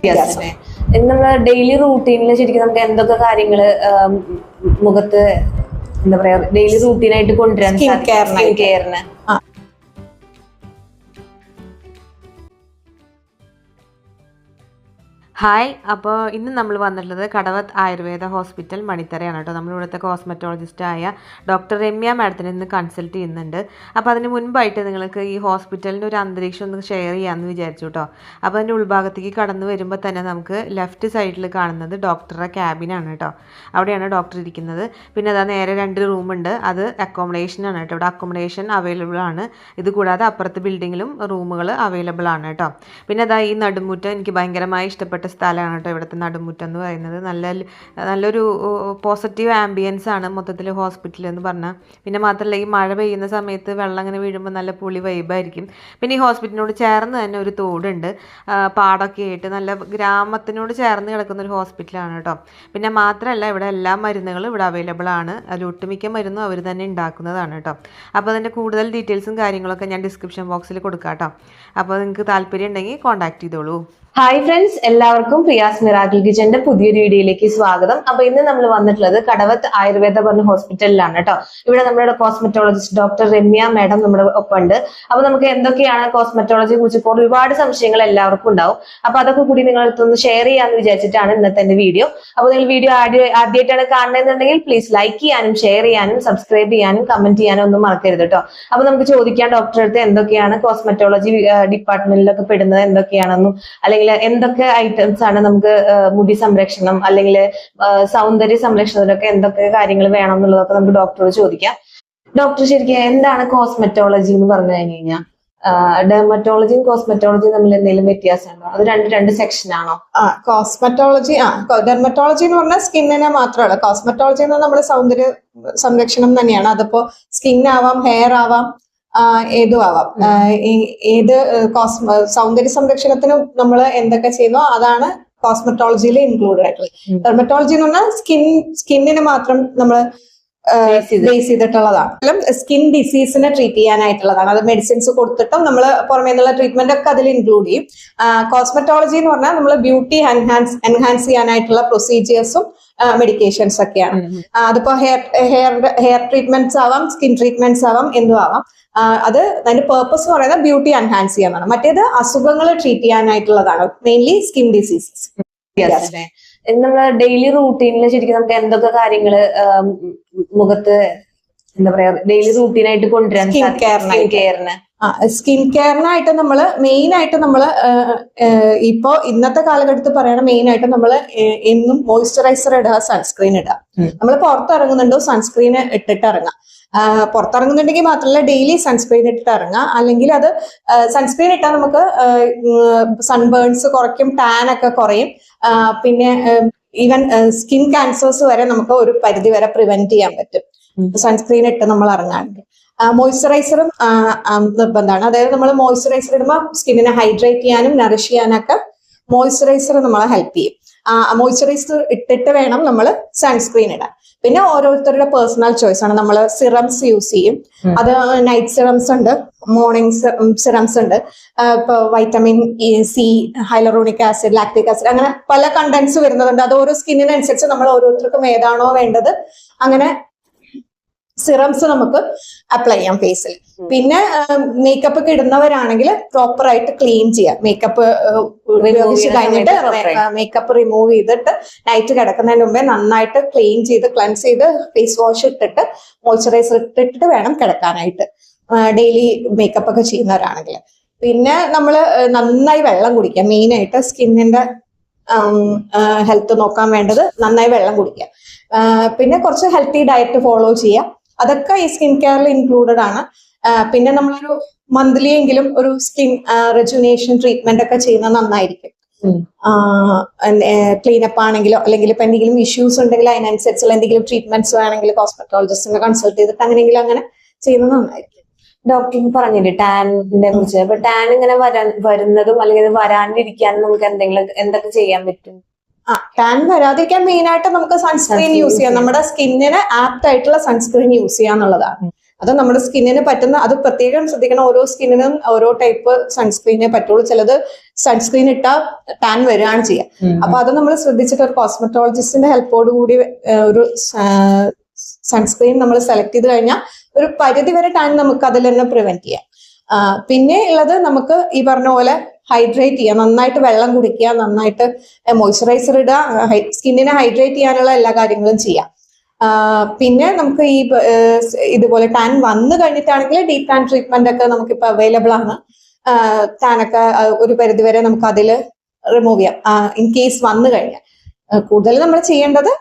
വ്യത്യാസം. നമ്മള് ഡെയിലി റൂട്ടീനിൽ ശരിക്കും നമുക്ക് എന്തൊക്കെ കാര്യങ്ങള് മുഖത്ത് എന്താ പറയാ ഡെയിലി റൂട്ടീനായിട്ട് കൊണ്ടുവരാൻ സ്കിൻ കെയറിന്? ഹായ്, അപ്പോൾ ഇന്ന് നമ്മൾ വന്നിട്ടുള്ളത് കടവത്ത് ആയുർവേദ ഹോസ്പിറ്റൽ മണിത്തറയാണ് കേട്ടോ. നമ്മളിവിടുത്തെ കോസ്മെറ്റോളജിസ്റ്റായ ഡോക്ടർ രമ്യ മാഡത്തിനെ ഇന്ന് കൺസൾട്ട് ചെയ്യുന്നുണ്ട്. അപ്പോൾ അതിന് മുൻപായിട്ട് നിങ്ങൾക്ക് ഈ ഹോസ്പിറ്റലിൻ്റെ ഒരു അന്തരീക്ഷം ഒന്ന് ഷെയർ ചെയ്യാമെന്ന് വിചാരിച്ചു കേട്ടോ. അപ്പോൾ അതിൻ്റെ ഉൾഭാഗത്തേക്ക് കടന്നു വരുമ്പോൾ തന്നെ നമുക്ക് ലെഫ്റ്റ് സൈഡിൽ കാണുന്നത് ഡോക്ടറുടെ ക്യാബിനാണ് കേട്ടോ. അവിടെയാണ് ഡോക്ടർ ഇരിക്കുന്നത്. പിന്നെ അതാ നേരെ 2 റൂമുണ്ട്, അത് അക്കോമഡേഷനാണ് കേട്ടോ. ഇവിടെ അക്കോമഡേഷൻ അവൈലബിൾ ആണ്. ഇത് കൂടാതെ അപ്പുറത്തെ ബിൽഡിങ്ങിലും റൂമുകൾ അവൈലബിൾ ആണ് കേട്ടോ. പിന്നെ അതാ ഈ നടുമുറ്റം എനിക്ക് ഭയങ്കരമായി ഇഷ്ടപ്പെട്ട സ്ഥലമാണ് കേട്ടോ. ഇവിടുത്തെ നടുമുറ്റം എന്ന് പറയുന്നത് നല്ലൊരു പോസിറ്റീവ് ആംബിയൻസ് ആണ് മൊത്തത്തിൽ ഹോസ്പിറ്റൽ എന്ന് പറഞ്ഞാൽ. പിന്നെ മാത്രമല്ല ഈ മഴ പെയ്യുന്ന സമയത്ത് വെള്ളം അങ്ങനെ വീഴുമ്പോൾ നല്ല പൊളി വൈബായിരിക്കും. പിന്നെ ഈ ഹോസ്പിറ്റലിനോട് ചേർന്ന് തന്നെ ഒരു തോടുണ്ട്, പാടൊക്കെ ആയിട്ട് നല്ല ഗ്രാമത്തിനോട് ചേർന്ന് കിടക്കുന്ന ഒരു ഹോസ്പിറ്റലാണ് കേട്ടോ. പിന്നെ മാത്രമല്ല ഇവിടെ എല്ലാ മരുന്നുകളും ഇവിടെ അവൈലബിൾ ആണ്. അതിൽ ഒട്ടുമിക്ക മരുന്നും അവർ തന്നെ ഉണ്ടാക്കുന്നതാണ് കേട്ടോ. അപ്പോൾ അതിൻ്റെ കൂടുതൽ ഡീറ്റെയിൽസും കാര്യങ്ങളൊക്കെ ഞാൻ ഡിസ്ക്രിപ്ഷൻ ബോക്സിൽ കൊടുക്കാം കേട്ടോ. അപ്പോൾ നിങ്ങൾക്ക് താല്പര്യം ഉണ്ടെങ്കിൽ കോൺടാക്ട് ചെയ്തോളൂ. ഹായ് ഫ്രണ്ട്സ്, എല്ലാവർക്കും പ്രിയാസ് മിറാക്കിൾ കിച്ചന്റെ പുതിയൊരു വീഡിയോയിലേക്ക് സ്വാഗതം. അപ്പൊ ഇന്ന് നമ്മൾ വന്നിട്ടുള്ളത് കടവത്ത് ആയുർവേദ പറഞ്ഞ ഹോസ്പിറ്റലിലാണ് കേട്ടോ. ഇവിടെ നമ്മുടെ കോസ്മെറ്റോളജിസ്റ്റ് ഡോക്ടർ രമ്യ മാഡം നമ്മുടെ ഒപ്പം ഉണ്ട്. അപ്പൊ നമുക്ക് എന്തൊക്കെയാണ് കോസ്മെറ്റോളജിയെ കുറിച്ച് ഇപ്പോൾ ഒരുപാട് സംശയങ്ങൾ എല്ലാവർക്കും ഉണ്ടാവും. അപ്പൊ അതൊക്കെ കൂടി നിങ്ങളടുത്തൊന്ന് ഷെയർ ചെയ്യാന്ന് വിചാരിച്ചിട്ടാണ് ഇന്നത്തെ വീഡിയോ. അപ്പൊ നിങ്ങൾ വീഡിയോ ആദ്യമായിട്ടാണ് കാണുന്നതെന്നുണ്ടെങ്കിൽ പ്ലീസ് ലൈക്ക് ചെയ്യാനും ഷെയർ ചെയ്യാനും സബ്സ്ക്രൈബ് ചെയ്യാനും കമന്റ് ചെയ്യാനും ഒന്നും മറക്കരുത് കേട്ടോ. അപ്പൊ നമുക്ക് ചോദിക്കാം ഡോക്ടറെ അടുത്ത് എന്തൊക്കെയാണ് കോസ്മെറ്റോളജി ഡിപ്പാർട്ട്മെന്റിലൊക്കെ പെടുന്നത് എന്തൊക്കെയാണെന്നും, അല്ലെങ്കിൽ എന്തൊക്കെ ഐറ്റംസ് ആണ് നമുക്ക് മുടി സംരക്ഷണം അല്ലെങ്കിൽ സൗന്ദര്യ സംരക്ഷണത്തിനൊക്കെ എന്തൊക്കെ കാര്യങ്ങൾ വേണം എന്നുള്ളതൊക്കെ നമുക്ക് ഡോക്ടറോട് ചോദിക്കാം. ഡോക്ടർ ശരിക്കും എന്താണ് കോസ്മെറ്റോളജി എന്ന് പറഞ്ഞു കഴിഞ്ഞാൽ ഡെർമറ്റോളജിയും കോസ്മെറ്റോളജിയും തമ്മിൽ എന്തെങ്കിലും വ്യത്യാസമുണ്ടോ? അത് രണ്ട് സെക്ഷൻ ആണോ? കോസ്മെറ്റോളജി ഡെർമറ്റോളജി എന്ന് പറഞ്ഞാൽ സ്കിന്നിനെ മാത്രമല്ല. കോസ്മെറ്റോളജി എന്ന് പറഞ്ഞാൽ നമ്മുടെ സൗന്ദര്യ സംരക്ഷണം തന്നെയാണ്. അതിപ്പോ സ്കിൻ ആവാം, ഹെയർ ആവാം, ഏതും ആവാം. ഏത് സൗന്ദര്യ സംരക്ഷണത്തിനും നമ്മൾ എന്തൊക്കെ ചെയ്യുന്നോ അതാണ് കോസ്മെറ്റോളജിയിൽ ഇൻക്ലൂഡഡ് ആയിട്ടുള്ളത്. ഡെർമറ്റോളജി എന്ന് പറഞ്ഞാൽ സ്കിന്നിന് മാത്രം നമ്മൾ ബേസ് ചെയ്തിട്ടുള്ളതാണ്. സ്കിൻ ഡിസീസിനെ ട്രീറ്റ് ചെയ്യാനായിട്ടുള്ളതാണ്. അത് മെഡിസിൻസ് കൊടുത്തിട്ടും നമ്മൾ പുറമേ നിന്നുള്ള ട്രീറ്റ്മെന്റ് ഒക്കെ അതിൽ ഇൻക്ലൂഡ് ചെയ്യും. കോസ്മെറ്റോളജി എന്ന് പറഞ്ഞാൽ നമ്മൾ ബ്യൂട്ടി എൻഹാൻസ് ചെയ്യാനായിട്ടുള്ള പ്രൊസീജിയേഴ്സും മെഡിക്കേഷൻസ് ഒക്കെയാണ്. അതിപ്പോ ഹെയർ ട്രീറ്റ്മെന്റ്സ് ആവാം, സ്കിൻ ട്രീറ്റ്മെന്റ്സ് ആവാം, എന്തും ആവാം. അത് അതിന്റെ പേർപ്പസ് എന്ന് പറയുന്നത് ബ്യൂട്ടി എൻഹാൻസ് ചെയ്യാനാണ്. മറ്റേത് അസുഖങ്ങൾ ട്രീറ്റ് ചെയ്യാനായിട്ടുള്ളതാണ്, മെയിൻലി സ്കിൻ ഡിസീസസ്. നമ്മള് ഡെയിലി റൂട്ടീനിൽ ശരിക്കും നമുക്ക് എന്തൊക്കെ കാര്യങ്ങള് മുഖത്ത് എന്താ പറയാ ഡെയിലി റൂട്ടീനായിട്ട് കൊണ്ടുവരാൻ സ്കിൻ കെയറിനായിട്ട് നമ്മള് മെയിൻ ആയിട്ട് നമ്മള് ഇപ്പോ ഇന്നത്തെ കാലഘട്ടത്തിൽ പറയണ മെയിൻ ആയിട്ട് നമ്മള് എന്നും മോയ്സ്ചറൈസർ ഇടുക, സൺസ്ക്രീൻ ഇടുക. നമ്മൾ പുറത്തിറങ്ങുന്നുണ്ടോ സൺസ്ക്രീൻ ഇട്ടിട്ട് ഇറങ്ങാം. പുറത്തിറങ്ങുന്നുണ്ടെങ്കിൽ മാത്രമല്ല ഡെയിലി സൺസ്ക്രീൻ ഇട്ടിട്ട് ഇറങ്ങാം. അല്ലെങ്കിൽ അത് സൺസ്ക്രീൻ ഇട്ടാൽ നമുക്ക് സൺബേൺസ് കുറയ്ക്കും, ടാൻ ഒക്കെ കുറയും. പിന്നെ ഈവൻ സ്കിൻ ക്യാൻസേഴ്സ് വരെ നമുക്ക് ഒരു പരിധി വരെ പ്രിവെന്റ് ചെയ്യാൻ പറ്റും സൺസ്ക്രീൻ ഇട്ട് നമ്മൾ ഇറങ്ങാറുണ്ട്. മോയ്സ്ചറൈസറും നിർബന്ധമാണ്. അതായത് നമ്മൾ മോയ്സ്ചറൈസർ ഇടുമ്പോൾ സ്കിന്നിനെ ഹൈഡ്രേറ്റ് ചെയ്യാനും നറിഷ് ചെയ്യാനൊക്കെ മോയ്സ്ചറൈസർ നമ്മളെ ഹെൽപ്പ് ചെയ്യും. മോയ്സ്ചറൈസർ ഇട്ടിട്ട് വേണം നമ്മൾ സൺസ്ക്രീൻ ഇടാൻ. പിന്നെ ഓരോരുത്തരുടെ പേഴ്സണൽ ചോയ്സ് ആണ്. നമ്മൾ സിറംസ് യൂസ് ചെയ്യും. അത് നൈറ്റ് സിറംസ് ഉണ്ട്, മോർണിംഗ് സിറംസ് ഉണ്ട്. ഇപ്പൊ vitamin C, hyaluronic acid, lactic acid, അങ്ങനെ പല കണ്ടന്റ്സ് വരുന്നതുണ്ട്. അത് ഓരോ സ്കിന്നിനനുസരിച്ച് നമ്മൾ ഓരോരുത്തർക്കും ഏതാണോ വേണ്ടത് അങ്ങനെ സിറംസ് നമുക്ക് അപ്ലൈ ചെയ്യാം ഫേസിൽ. പിന്നെ മേക്കപ്പ് ഒക്കെ ഇടുന്നവരാണെങ്കിൽ പ്രോപ്പർ ആയിട്ട് ക്ലീൻ ചെയ്യാം. മേക്കപ്പ് ഉപയോഗിച്ച് കഴിഞ്ഞിട്ട് മേക്കപ്പ് റിമൂവ് ചെയ്തിട്ട് നൈറ്റ് കിടക്കുന്നതിന് മുമ്പേ നന്നായിട്ട് ക്ലീൻ ചെയ്ത് ക്ലൻസ് ചെയ്ത് ഫേസ് വാഷ് ഇട്ടിട്ട് മോയ്സ്ചറൈസർ ഇട്ടിട്ട് വേണം കിടക്കാനായിട്ട്, ഡെയിലി മേക്കപ്പ് ഒക്കെ ചെയ്യുന്നവരാണെങ്കിൽ. പിന്നെ നമ്മൾ നന്നായി വെള്ളം കുടിക്കുക. മെയിൻ ആയിട്ട് സ്കിന്നിന്റെ ഹെൽത്ത് നോക്കാൻ വേണ്ടത് നന്നായി വെള്ളം കുടിക്കുക. പിന്നെ കുറച്ച് ഹെൽത്തി ഡയറ്റ് ഫോളോ ചെയ്യുക. അതൊക്കെ ഈ സ്കിൻ കെയറിൽ ഇൻക്ലൂഡഡ് ആണ്. പിന്നെ നമ്മളൊരു മന്ത്ലി എങ്കിലും ഒരു സ്കിൻ റെജുനേഷൻ ട്രീറ്റ്മെന്റ് ഒക്കെ ചെയ്യുന്നത് നന്നായിരിക്കും. ക്ലീനപ്പ് ആണെങ്കിലോ അല്ലെങ്കിൽ ഇപ്പൊ എന്തെങ്കിലും ഇഷ്യൂസ് ഉണ്ടെങ്കിൽ അതിനനുസരിച്ചുള്ള എന്തെങ്കിലും ട്രീറ്റ്മെന്റ്സ് വേണമെങ്കിൽ കോസ്മെറ്റോളജിസ്റ്റിനെ കൺസൾട്ട് ചെയ്തിട്ട് അങ്ങനെയെങ്കിലും അങ്ങനെ ചെയ്യുന്നത് നന്നായിരിക്കും. ഡോക്ടർ പറഞ്ഞില്ലേ ടാനിനെ കുറിച്ച്. അപ്പൊ ടാൻ ഇങ്ങനെ വരുന്നതും അല്ലെങ്കിൽ വരാണ്ടിരിക്കാനും നമുക്ക് എന്തൊക്കെ ചെയ്യാൻ പറ്റും? ടാൻ വരാതിരിക്കാൻ മെയിൻ ആയിട്ട് നമുക്ക് സൺസ്ക്രീൻ യൂസ് ചെയ്യാം. നമ്മുടെ സ്കിന്നിന് ആപ്റ്റ് ആയിട്ടുള്ള സൺസ്ക്രീൻ യൂസ് ചെയ്യാന്നുള്ളതാണ്. അത് നമ്മുടെ സ്കിന്നിന് പറ്റുന്ന, അത് പ്രത്യേകം ശ്രദ്ധിക്കണം. ഓരോ സ്കിന്നിനും ഓരോ ടൈപ്പ് സൺസ്ക്രീനേ പറ്റുള്ളൂ. ചിലത് സൺസ്ക്രീൻ ഇട്ടാൽ ടാൻ വരികയാണ് ചെയ്യുക. അപ്പൊ അത് നമ്മൾ ശ്രദ്ധിച്ചിട്ട് ഒരു കോസ്മെറ്റോളജിസ്റ്റിന്റെ ഹെൽപ്പോട് കൂടി ഒരു സൺസ്ക്രീൻ നമ്മൾ സെലക്ട് ചെയ്ത് കഴിഞ്ഞാൽ ഒരു പരിധി വരെ ടാൻ നമുക്ക് അതിൽ തന്നെ പ്രിവെന്റ് ചെയ്യാം. പിന്നെ ഉള്ളത് നമുക്ക് ഈ പറഞ്ഞ പോലെ ഹൈഡ്രേറ്റ് ചെയ്യുക, നന്നായിട്ട് വെള്ളം കുടിക്കുക, നന്നായിട്ട് മോയ്സ്ചറൈസർ ഇടുക, സ്കിന്നിനെ ഹൈഡ്രേറ്റ് ചെയ്യാനുള്ള എല്ലാ കാര്യങ്ങളും ചെയ്യാം. പിന്നെ നമുക്ക് ഈ ഇതുപോലെ ടാൻ വന്നു കഴിഞ്ഞിട്ടാണെങ്കിൽ ഡീപ് ടാൻ ട്രീറ്റ്മെന്റ് ഒക്കെ നമുക്കിപ്പോൾ അവൈലബിൾ ആണ്. ടാനൊക്കെ ഒരു പരിധി വരെ നമുക്ക് അതിൽ റിമൂവ് ചെയ്യാം ഇൻ കേസ് വന്നു കഴിഞ്ഞാൽ. കൂടുതൽ നമ്മൾ ചെയ്യേണ്ടത്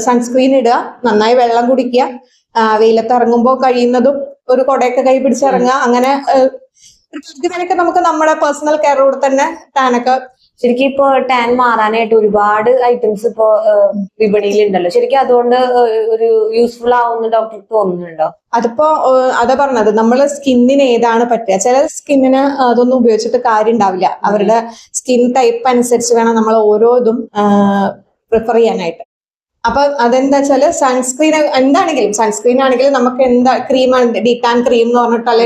സൺസ്ക്രീൻ ഇടുക, നന്നായി വെള്ളം കുടിക്കുക, വെയിലത്ത് ഇറങ്ങുമ്പോൾ കഴിയുന്നതും ഒരു കുടയൊക്കെ കൈ പിടിച്ചിറങ്ങുക. അങ്ങനെ ഇതിനൊക്കെ നമുക്ക് നമ്മുടെ പേഴ്സണൽ കെയറോട് തന്നെ ടാനൊക്കെ. ശരിക്കും ഇപ്പൊ ടാൻ മാറാനായിട്ട് ഒരുപാട് ഐറ്റംസ് ഇപ്പോ വിപണിയിൽ ഉണ്ടല്ലോ. ശരിക്കും അതുകൊണ്ട് ഒരു യൂസ്ഫുൾ ആവുന്ന ഡോക്ടർക്ക് തോന്നുന്നുണ്ടോ? അതിപ്പോ അതാ പറഞ്ഞത്, നമ്മള് സ്കിന്നിന് ഏതാണ് പറ്റുക. ചില സ്കിന്നിന് അതൊന്നും ഉപയോഗിച്ചിട്ട് കാര്യം ഉണ്ടാവില്ല. അവരുടെ സ്കിൻ ടൈപ്പ് അനുസരിച്ച് വേണം നമ്മൾ ഓരോ ഇതും പ്രിഫർ ചെയ്യാനായിട്ട്. അപ്പൊ അതെന്താ വെച്ചാല് സൺസ്ക്രീൻ എന്താണെങ്കിലും, സൺസ്ക്രീൻ ആണെങ്കിലും നമുക്ക് എന്താ ക്രീമാണ് ഡീടാൻ ക്രീം എന്ന് പറഞ്ഞിട്ട്, അല്ലെ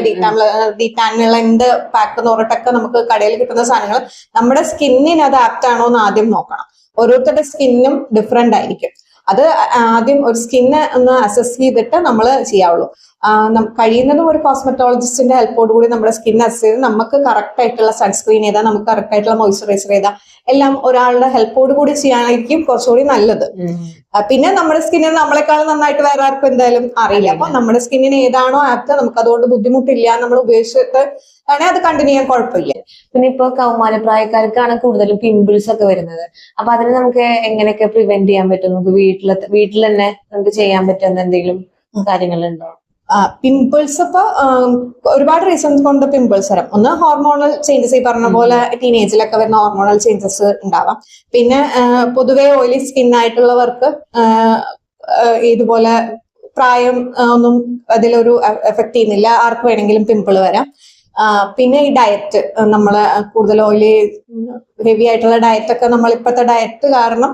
ഡീടാനുള്ള എന്ത് പാക്ക് എന്ന് പറഞ്ഞിട്ടൊക്കെ നമുക്ക് കടയിൽ കിട്ടുന്ന സാധനങ്ങൾ നമ്മുടെ സ്കിന്നിന് അത് ആപ്റ്റ് ആണോ എന്ന് ആദ്യം നോക്കണം. ഓരോരുത്തരുടെ സ്കിന്നും ഡിഫറെന്റ് ആയിരിക്കും. അത് ആദ്യം ഒരു സ്കിന്ന് ഒന്ന് അസസ് ചെയ്തിട്ട് നമ്മൾ ചെയ്യാവുള്ളൂ. കഴിയുന്നതും ഒരു കോസ്മെറ്റോളജിസ്റ്റിന്റെ ഹെൽപ്പോട് കൂടി നമ്മുടെ സ്കിൻ അസസ് ചെയ്ത് നമുക്ക് കറക്റ്റ് ആയിട്ടുള്ള സൺസ്ക്രീൻ ഏതാ, നമുക്ക് കറക്റ്റ് ആയിട്ടുള്ള മോയ്സ്ചറൈസർ ഏതാ, എല്ലാം ഒരാളുടെ ഹെൽപ്പോട് കൂടി ചെയ്യാനായിരിക്കും കുറച്ചുകൂടി നല്ലത്. പിന്നെ നമ്മുടെ സ്കിന്നിന് നമ്മളെക്കാളും നന്നായിട്ട് വേറെ ആർക്കും എന്തായാലും അറിയില്ല. അപ്പൊ നമ്മുടെ സ്കിന്നിന് ഏതാണോ ആപ്റ്റ്, നമുക്ക് അതുകൊണ്ട് ബുദ്ധിമുട്ടില്ല, നമ്മൾ ഉപയോഗിച്ചിട്ട് ആണെങ്കിൽ അത് കണ്ടിന്യൂ ചെയ്യാൻ കുഴപ്പമില്ല. പിന്നെ ഇപ്പൊ കൗമാരപ്രായക്കാർക്കാണ് കൂടുതലും പിമ്പിൾസ് ഒക്കെ വരുന്നത്. അപ്പൊ അതിന് നമുക്ക് എങ്ങനെയൊക്കെ പ്രിവെന്റ് ചെയ്യാൻ പറ്റും? നമുക്ക് വീട്ടിൽ തന്നെ നമുക്ക് ചെയ്യാൻ പറ്റുന്ന എന്തെങ്കിലും കാര്യങ്ങളുണ്ടോ? പിമ്പിൾസ് ഇപ്പൊ ഒരുപാട് റീസൺസ് കൊണ്ട് പിമ്പിൾസ് വരാം. ഒന്ന് ഹോർമോണൽ ചേഞ്ചസ്, ഈ പറഞ്ഞ പോലെ ടീനേജിലൊക്കെ വരുന്ന ഹോർമോണൽ ചേഞ്ചസ് ഉണ്ടാവാം. പിന്നെ പൊതുവെ ഓയിലി സ്കിൻ ആയിട്ടുള്ളവർക്ക് ഇതുപോലെ പ്രായം ഒന്നും അതിലൊരു എഫക്ട് ചെയ്യുന്നില്ല, ആർക്ക് വേണമെങ്കിലും പിമ്പിൾ വരാം. പിന്നെ ഈ ഡയറ്റ്, നമ്മള് കൂടുതൽ ഓയിലി ഹെവി ആയിട്ടുള്ള ഡയറ്റ് ഒക്കെ, നമ്മൾ ഇപ്പോഴത്തെ ഡയറ്റ് കാരണം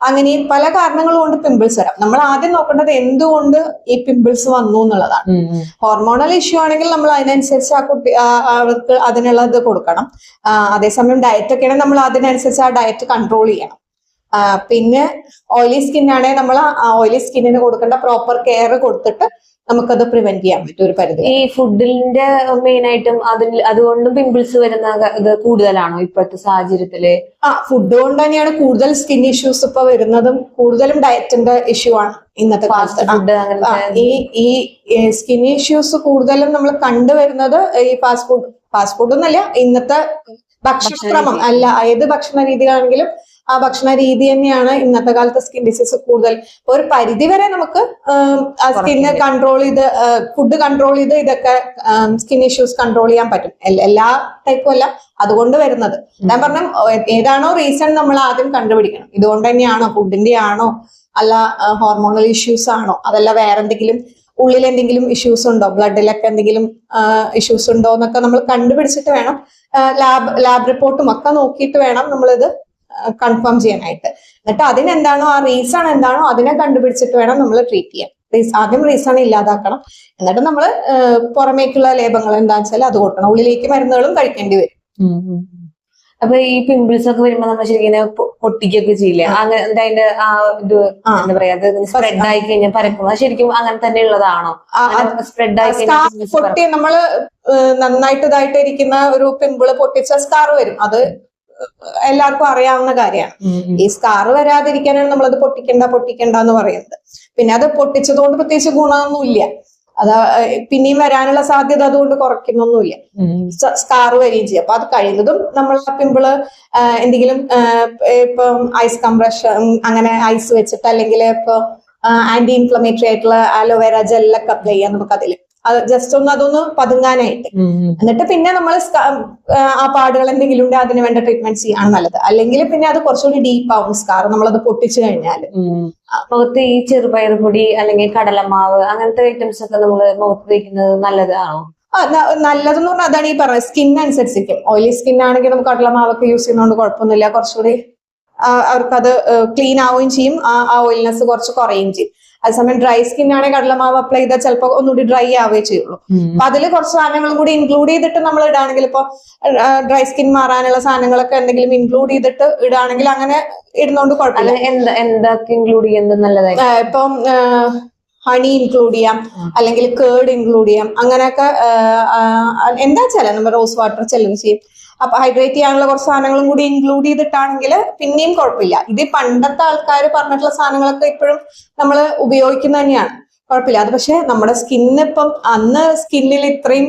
അങ്ങനെ പല കാരണങ്ങൾ കൊണ്ട് പിമ്പിൾസ് വരാം. നമ്മൾ ആദ്യം നോക്കേണ്ടത് എന്തുകൊണ്ട് ഈ പിമ്പിൾസ് വന്നു എന്നുള്ളതാണ്. ഹോർമോണൽ ഇഷ്യൂ ആണെങ്കിൽ നമ്മൾ അതിനനുസരിച്ച് ആ കുട്ടി അവർക്ക് അതിനുള്ളത് കൊടുക്കണം. അതേസമയം ഡയറ്റ് ഒക്കെ ആണെങ്കിൽ നമ്മൾ അതിനനുസരിച്ച് ആ ഡയറ്റ് കൺട്രോൾ ചെയ്യണം. പിന്നെ ഓയിലി സ്കിൻ ആണെങ്കിൽ നമ്മൾ ഓയിലി സ്കിന്നിന് കൊടുക്കേണ്ട പ്രോപ്പർ കെയർ കൊടുത്തിട്ട് നമുക്കത് പ്രിവെന്റ് ചെയ്യാൻ പറ്റും ഒരു പരിധി. ഈ ഫുഡിന്റെ മെയിൻ ആയിട്ടും അതുകൊണ്ടും പിമ്പിൾസ് വരുന്ന ഇത് കൂടുതലാണോ ഇപ്പോഴത്തെ സാഹചര്യത്തില്? ഫുഡ് കൊണ്ട് തന്നെയാണ് കൂടുതൽ സ്കിൻ ഇഷ്യൂസ് ഇപ്പൊ വരുന്നതും. കൂടുതലും ഡയറ്റിന്റെ ഇഷ്യൂ ആണ് ഇന്നത്തെ കാലത്ത്. ഈ സ്കിൻ ഇഷ്യൂസ് കൂടുതലും നമ്മൾ കണ്ടുവരുന്നത് ഈ ഫാസ്റ്റ് ഫുഡ് എന്നല്ല, ഇന്നത്തെ ഭക്ഷണക്രമം അല്ല, ഏത് ഭക്ഷണ രീതികളാണെങ്കിലും ആ ഭക്ഷണ രീതി തന്നെയാണ് ഇന്നത്തെ കാലത്ത് സ്കിൻ ഡിസീസ് കൂടുതൽ. ഒരു പരിധി വരെ നമുക്ക് ആ സ്കിന്ന് കൺട്രോൾ ചെയ്ത്, ഫുഡ് കൺട്രോൾ ചെയ്ത് ഇതൊക്കെ സ്കിൻ ഇഷ്യൂസ് കൺട്രോൾ ചെയ്യാൻ പറ്റും. എല്ലാ ടൈപ്പും അല്ല അതുകൊണ്ട് വരുന്നത്. ഞാൻ പറഞ്ഞ ഏതാണോ റീസൺ നമ്മൾ ആദ്യം കണ്ടുപിടിക്കണം. ഇതുകൊണ്ട് തന്നെയാണോ, ഫുഡിന്റെ ആണോ, അല്ല ഹോർമോണൽ ഇഷ്യൂസ് ആണോ, അതല്ല വേറെ എന്തെങ്കിലും ഉള്ളിൽ എന്തെങ്കിലും ഇഷ്യൂസ് ഉണ്ടോ, ബ്ലഡിലൊക്കെ എന്തെങ്കിലും ഇഷ്യൂസ് ഉണ്ടോ എന്നൊക്കെ നമ്മൾ കണ്ടുപിടിച്ചിട്ട് വേണം, ലാബ് റിപ്പോർട്ടും ഒക്കെ നോക്കിയിട്ട് വേണം നമ്മളിത് കൺഫേം ചെയ്യാനായിട്ട്. എന്നിട്ട് അതിനെന്താണോ ആ റീസൺ എന്താണോ അതിനെ കണ്ടുപിടിച്ചിട്ട് വേണം നമ്മൾ ട്രീറ്റ് ചെയ്യാൻ. ആദ്യം റീസൺ ഇല്ലാതാക്കണം, എന്നിട്ട് നമ്മൾ പുറമേക്കുള്ള ലേപങ്ങൾ എന്താണെന്ന് വെച്ചാൽ അത് കൊടുക്കണം. ഉള്ളിലേക്ക് മരുന്നുകളും കഴിക്കേണ്ടി വരും. അപ്പൊ ഈ പിമ്പിൾസ് ഒക്കെ വരുമ്പോ നമ്മൾ ശരിക്കും പൊട്ടിക്കൊക്കെ ചെയ്യില്ലേ? അങ്ങനെ അതിന്റെ ആ ഇത് എന്താ പറയാ, അത് സ്പ്രെഡ് ആയി കഴിഞ്ഞാൽ പരക്കും, അത് ശരിക്കും അങ്ങനെ തന്നെ ഉള്ളതാണോ? സ്പ്രെഡ് ആയി പൊട്ടി നമ്മള് നന്നായിട്ട് ഇതായിട്ട് ഇരിക്കുന്ന ഒരു പിമ്പിള് പൊട്ടിച്ച സ്കാർ വരും. അത് എല്ലാവർക്കും അറിയാവുന്ന കാര്യമാണ്. ഈ സ്കാർ വരാതിരിക്കാനാണ് നമ്മളത് പൊട്ടിക്കണ്ട എന്ന് പറയുന്നത്. പിന്നെ അത് പൊട്ടിച്ചതുകൊണ്ട് പ്രത്യേകിച്ച് ഗുണമൊന്നുമില്ല. അത് പിന്നെയും വരാനുള്ള സാധ്യത അതുകൊണ്ട് കുറയ്ക്കുന്നൊന്നുമില്ല. സ്കാർ വരികയും ചെയ്യും. അപ്പൊ അത് കഴിയുന്നതും നമ്മൾ ആ പിമ്പിള് എന്തെങ്കിലും ഇപ്പം ഐസ് കംപ്രഷൻ, അങ്ങനെ ഐസ് വെച്ചിട്ട്, അല്ലെങ്കിൽ ഇപ്പൊ ആന്റി ഇൻഫ്ലമേറ്ററി ആയിട്ടുള്ള അലോവേര ജെല്ലൊക്കെ അപ്ലൈ ചെയ്യാം നമുക്ക് അതിൽ. അത് ജസ്റ്റ് അതൊന്ന് പതുങ്ങാനായിട്ട്. എന്നിട്ട് പിന്നെ നമ്മൾ ആ പാടുകൾ എന്തെങ്കിലും ഉണ്ടെങ്കിൽ അതിന് വേണ്ട ട്രീറ്റ്മെന്റ് ചെയ്യാണ് നല്ലത്. അല്ലെങ്കിൽ പിന്നെ അത് കുറച്ചുകൂടി ഡീപ്പ് ആവും സ്കാർ, നമ്മളത് പൊട്ടിച്ചു കഴിഞ്ഞാൽ. മുഖത്ത് ഈ ചെറുപയർ പൊടി അല്ലെങ്കിൽ കടലമാവ് അങ്ങനത്തെ ഐറ്റംസ് ഒക്കെ നമ്മൾ മുഖത്ത് തേക്കുന്നത് നല്ലതാണോ? നല്ലതെന്ന് പറഞ്ഞാൽ അതാണ് ഈ പറഞ്ഞത്, സ്കിൻ അനുസരിച്ചിരിക്കും. ഓയിലി സ്കിൻ ആണെങ്കിൽ നമുക്ക് കടലമാവൊക്കെ യൂസ് ചെയ്യുന്നതുകൊണ്ട് കുഴപ്പമൊന്നുമില്ല, കുറച്ചുകൂടി അവർക്കത് ക്ലീൻ ആവുകയും ചെയ്യും, ആ ഓയിൽനെസ് കുറച്ച് കുറയുകയും ചെയ്യും. അതേസമയം ഡ്രൈ സ്കിൻ ആണെങ്കിൽ കടലമാവ് അപ്ലൈ ചെയ്താൽ ചിലപ്പോൾ ഒന്നുകൂടി ഡ്രൈ ആവുകയേ ചെയ്യുള്ളൂ. അപ്പൊ അതിൽ കുറച്ച് സാധനങ്ങളും കൂടി ഇൻക്ലൂഡ് ചെയ്തിട്ട് നമ്മൾ ഇടുകയാണെങ്കിൽ ഇപ്പൊ ഡ്രൈ സ്കിൻ മാറാനുള്ള സാധനങ്ങളൊക്കെ എന്തെങ്കിലും ഇൻക്ലൂഡ് ചെയ്തിട്ട് ഇടുകയാണെങ്കിൽ അങ്ങനെ ഇടുന്നോണ്ട് കുഴപ്പമില്ല. എന്തൊക്കെ ഇൻക്ലൂഡ് ചെയ്യുന്നത് നല്ലതായിരിക്കും? ഇപ്പം ഹണി ഇൻക്ലൂഡ് ചെയ്യാം, അല്ലെങ്കിൽ കേർഡ് ഇൻക്ലൂഡ് ചെയ്യാം, അങ്ങനെയൊക്കെ എന്താ വെച്ചാൽ നമ്മൾ റോസ് വാട്ടർ ചിലവ് ചെയ്യും. അപ്പൊ ഹൈഡ്രേറ്റ് ചെയ്യാനുള്ള കുറച്ച് സാധനങ്ങളും കൂടി ഇൻക്ലൂഡ് ചെയ്തിട്ടാണെങ്കിൽ പിന്നെയും കുഴപ്പമില്ല. ഇത് പണ്ടത്തെ ആൾക്കാർ പറഞ്ഞിട്ടുള്ള സാധനങ്ങളൊക്കെ ഇപ്പോഴും നമ്മൾ ഉപയോഗിക്കുന്ന തന്നെയാണ്, കുഴപ്പമില്ല. അത് പക്ഷെ നമ്മുടെ സ്കിന്നിന് ഇപ്പം അന്ന് സ്കിന്നിൽ ഇത്രയും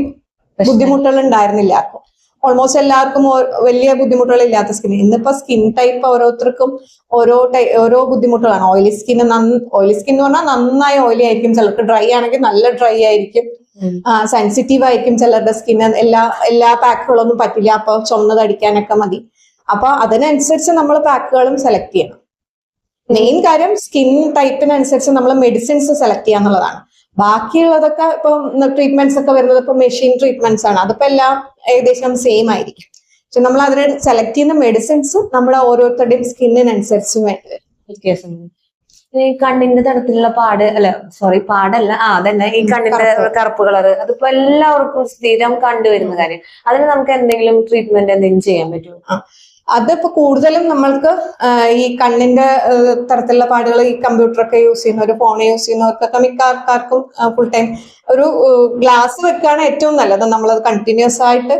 ബുദ്ധിമുട്ടുകൾ ഉണ്ടായിരുന്നില്ല. ഓൾമോസ്റ്റ് എല്ലാവർക്കും വലിയ ബുദ്ധിമുട്ടുകൾ ഇല്ലാത്ത സ്കിൻ. ഇന്നിപ്പോ സ്കിൻ ടൈപ്പ് ഓരോരുത്തർക്കും ഓരോ ബുദ്ധിമുട്ടുകളാണ്. ഓയിലി സ്കിൻ എന്ന് പറഞ്ഞാൽ നന്നായി ഓയിലി ആയിരിക്കും, ചിലർക്ക് ഡ്രൈ ആണെങ്കിൽ നല്ല ഡ്രൈ ആയിരിക്കും, സെൻസിറ്റീവ് ആയിരിക്കും ചിലരുടെ സ്കിൻ. എല്ലാ പാക്കുകളൊന്നും പറ്റില്ല, അപ്പൊ ചുമന്നതടിക്കാനൊക്കെ മതി. അപ്പൊ അതിനനുസരിച്ച് നമ്മൾ പാക്കുകളും സെലക്ട് ചെയ്യണം. മെയിൻ കാര്യം സ്കിൻ ടൈപ്പിനനുസരിച്ച് നമ്മൾ മെഡിസിൻസ് സെലക്ട് ചെയ്യാന്നുള്ളതാണ്. ബാക്കിയുള്ളതൊക്കെ ഇപ്പം ട്രീറ്റ്മെന്റ്സ് ഒക്കെ വരുന്നത് ഇപ്പൊ മെഷീൻ ട്രീറ്റ്മെന്റ്സ് ആണ്, അതിപ്പോ എല്ലാം ഏകദേശം സെയിം ആയിരിക്കും. പക്ഷെ നമ്മൾ അതിനെ സെലക്ട് ചെയ്യുന്ന മെഡിസിൻസ് നമ്മുടെ ഓരോരുത്തരുടെയും സ്കിന്നിനനുസരിച്ച് വേണ്ടി വരും. ഈ കണ്ണിന്റെ തടത്തിലുള്ള പാടല്ല അതന്നെ ഈ കണ്ണിന്റെ കറുപ്പ് കളറ്, അതിപ്പോ എല്ലാവർക്കും സ്ഥിരം കണ്ടുവരുന്ന കാര്യം. അതിന് നമുക്ക് എന്തെങ്കിലും ട്രീറ്റ്മെന്റ് എന്തെങ്കിലും ചെയ്യാൻ പറ്റുമോ? അതിപ്പോ കൂടുതലും നമ്മൾക്ക് ഈ കണ്ണിന്റെ തരത്തിലുള്ള പാടുകൾ ഈ കമ്പ്യൂട്ടറൊക്കെ യൂസ് ചെയ്യുന്നവർ, ഫോൺ യൂസ് ചെയ്യുന്നവർക്കൊക്കെ മിക്ക ആൾക്കാർക്കും ഫുൾ ടൈം ഒരു ഗ്ലാസ് വെക്കുകയാണ് ഏറ്റവും നല്ലത്. നമ്മളത് കണ്ടിന്യൂസ് ആയിട്ട്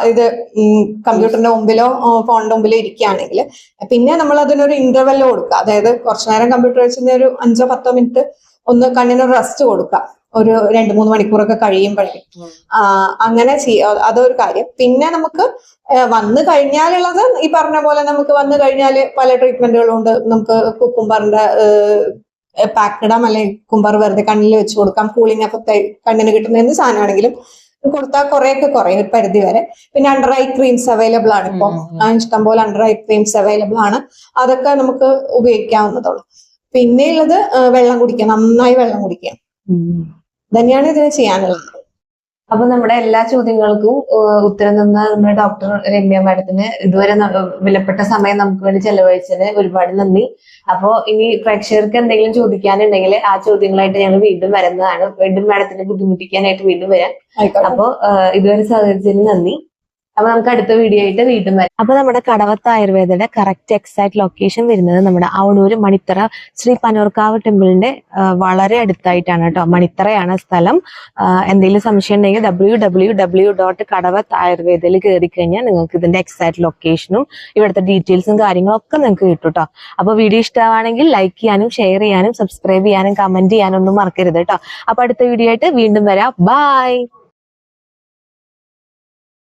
ഇത് കമ്പ്യൂട്ടറിന്റെ മുമ്പിലോ ഫോണിന്റെ മുമ്പിലോ ഇരിക്കുകയാണെങ്കിൽ പിന്നെ നമ്മൾ അതിനൊരു ഇന്റർവെല്ലോ കൊടുക്കുക. അതായത് കുറച്ചു നേരം കമ്പ്യൂട്ടർ വെച്ച് ഒരു 5-10 മിനിറ്റ് ഒന്ന് കണ്ണിനൊരു റെസ്റ്റ് കൊടുക്കുക, ഒരു 2-3 മണിക്കൂറൊക്കെ കഴിയുമ്പോഴേക്കും. അങ്ങനെ അതൊരു കാര്യം. പിന്നെ നമുക്ക് വന്നു കഴിഞ്ഞാലുള്ളത് ഈ പറഞ്ഞ പോലെ നമുക്ക് വന്നു കഴിഞ്ഞാൽ പല ട്രീറ്റ്മെന്റുകളും ഉണ്ട്. നമുക്ക് കുക്കുംബറിന്റെ പാക്ക് ഇടാം, അല്ലെങ്കിൽ കുക്കുംബർ വെറുതെ കണ്ണിൽ വെച്ച് കൊടുക്കാം. കൂളിംഗ് എഫക്റ്റ് കണ്ണിന് കിട്ടുന്ന എന്ത് സാധനമാണെങ്കിലും കൊടുത്താൽ കുറെയൊക്കെ കുറയും ഒരു പരിധി വരെ. പിന്നെ അണ്ടർ ഐ ക്രീംസ് അവൈലബിൾ ആണ്, ഇപ്പൊ ഇഷ്ടംപോലെ അണ്ടർ ഐ ക്രീംസ് അവൈലബിൾ ആണ്, അതൊക്കെ നമുക്ക് ഉപയോഗിക്കാവുന്നതുള്ളൂ. പിന്നെയുള്ളത് വെള്ളം കുടിക്കുക, നന്നായി വെള്ളം കുടിക്കുക, തന്നെയാണ് ഇതിന് ചെയ്യാനുള്ളത്. അപ്പൊ നമ്മുടെ എല്ലാ ചോദ്യങ്ങൾക്കും ഉത്തരം തന്ന നമ്മുടെ ഡോക്ടർ രമ്യ മാഡത്തിന് ഇതുവരെ വിലപ്പെട്ട സമയം നമുക്ക് വേണ്ടി ചെലവഴിച്ചതിന് ഒരുപാട് നന്ദി. അപ്പോ ഇനി പ്രേക്ഷകർക്ക് എന്തെങ്കിലും ചോദിക്കാനുണ്ടെങ്കിൽ ആ ചോദ്യങ്ങളായിട്ട് ഞങ്ങൾ വീണ്ടും വരുന്നതാണ്. വീണ്ടും മാഡത്തിനെ ബുദ്ധിമുട്ടിക്കാനായിട്ട് വീണ്ടും വരാം. അപ്പോ ഇതുവരെ സഹകരിച്ചതിന് നന്ദി. അപ്പൊ നമുക്ക് അടുത്ത വീഡിയോ ആയിട്ട് വീണ്ടും വരാം. അപ്പൊ നമ്മുടെ കടവത്ത് ആയുർവേദയുടെ കറക്റ്റ് എക്സാക്ട് ലൊക്കേഷൻ വരുന്നത് നമ്മുടെ അവണൂര് മണിത്തറ ശ്രീ പനോർക്കാവ് ടെമ്പിളിന്റെ വളരെ അടുത്തായിട്ടാണ് കേട്ടോ. മണിത്തറയാണ് സ്ഥലം. എന്തെങ്കിലും സംശയം ഉണ്ടെങ്കിൽ www.കടവത്ത് ആയുർവേദയിൽ കയറി കഴിഞ്ഞാൽ നിങ്ങൾക്ക് ഇതിന്റെ എക്സാക്ട് ലൊക്കേഷനും ഇവിടുത്തെ ഡീറ്റെയിൽസും കാര്യങ്ങളും ഒക്കെ നിങ്ങൾക്ക് കിട്ടും കേട്ടോ. അപ്പൊ വീഡിയോ ഇഷ്ടമാണെങ്കിൽ ലൈക്ക് ചെയ്യാനും ഷെയർ ചെയ്യാനും സബ്സ്ക്രൈബ് ചെയ്യാനും കമന്റ് ചെയ്യാനും ഒന്നും മറക്കരുത് കേട്ടോ. അപ്പൊ അടുത്ത വീഡിയോ ആയിട്ട് വീണ്ടും വരാം. ബൈ.